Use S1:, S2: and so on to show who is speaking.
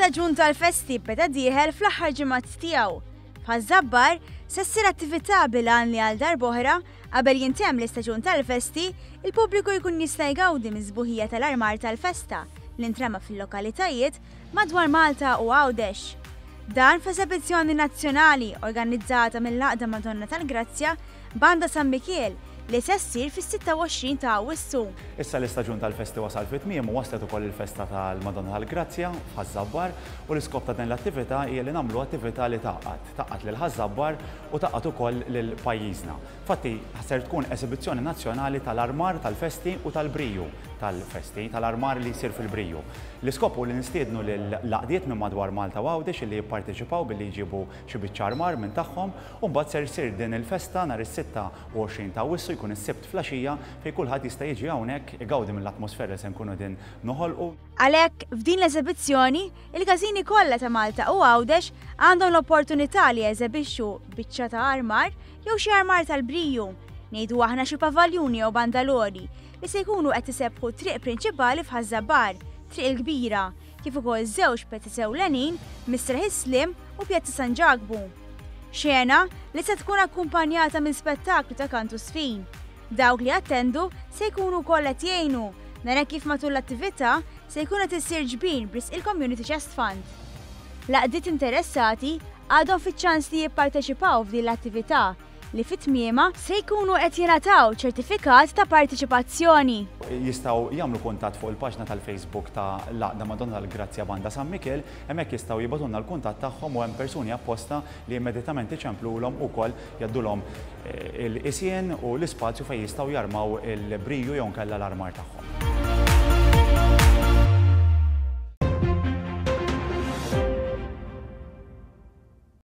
S1: L-istaġun tal-festi beda dieħel fl-aħħar ġimgħat tiegħu. F'Ħażabbar se ssir attività bil-għan li għal darb'oħra qabel jintemm l-istaġun tal-festi, il-pubbliku jkun jista' jgawdi miż-sbuħija tal-armar tal-festa li ntrema fil-lokalitajiet madwar Malta u Għawdex. Dan f'eżibizzjoni nazzjonali organizzata mill-Laqda Madonna tal-Grazzja Banda San Mikiel li se ssir fis-26 ta' Awwissu.
S2: Issa l-istaġun tal-festi wasal fit-tmiem u waslet ukoll il-festa tal-Madonna tal-Grazzja f'Ħażabbar u l-iskop ta' din l-attività hija li nagħmlu attività li taqqat lil Ħażabbar u taqqat ukoll lil pajjiżna. Fatti ser tkun esibizzjoni nazzjonali tal-armar tal-festi u tal-briju tal-festi, tal-armar li jsir fil-briju. L-iskop hu li nistiednu lil laqdiet minn madwar Malta u Għawdex li jipparteċipaw billi jġibu xi biċċa armar minn tagħhom u mbagħad ser issir din il-festa nhar is-26 ta' Awwissu jkun is-Sibt flaxija fejn kulħadd jista' jiġi hawnhekk igawdi mill-atmosfera se nkunu din noħolqu.
S1: Għalhekk f'din l-eżibizzjoni, il-każini kollha ta' Malta u Għawdex għandhom l-opportunità li jeżibixxu biċċa ta' armar jew xi armar tal-briju. Ngħidu aħna xi pavaljuni jew bandalori li se jkunu qed isebħu triq prinċipali f'Ħażabbar, triq il-kbira, kif ukoll żewġ pezzi ewlenin Misreħ Slim u Pjazza San Ġagbu. Xena li se tkun akkumpanjata minn spettaklu ta' kantu sfin. Dawk li attendu se jkunu wkoll qed jgħinu nara kif matul l-attività se jkun qed issir ġbin bris il-Community Chest Fund. Laqdiet interessati għadhom fiċ-ċans li jipparteċipaw f'din l-attività li fit-tmiema se jkunu qed jingħataw ċertifikat ta' partiċipazzjoni.
S2: Jistgħu jagħmlu kuntatt fuq il-paġna tal-Facebook ta' Laqda Madonna tal-Grazzja Banda San Mikiel, hemmhekk jistgħu jibgħatulna l-kuntatt tagħhom u hemm persuni apposta li immedjatament iċemplulhom ukoll jaddulhom il-qisien u l-ispazju fejn jistgħu jarmaw il-briju jew nkella l-armar tagħhom.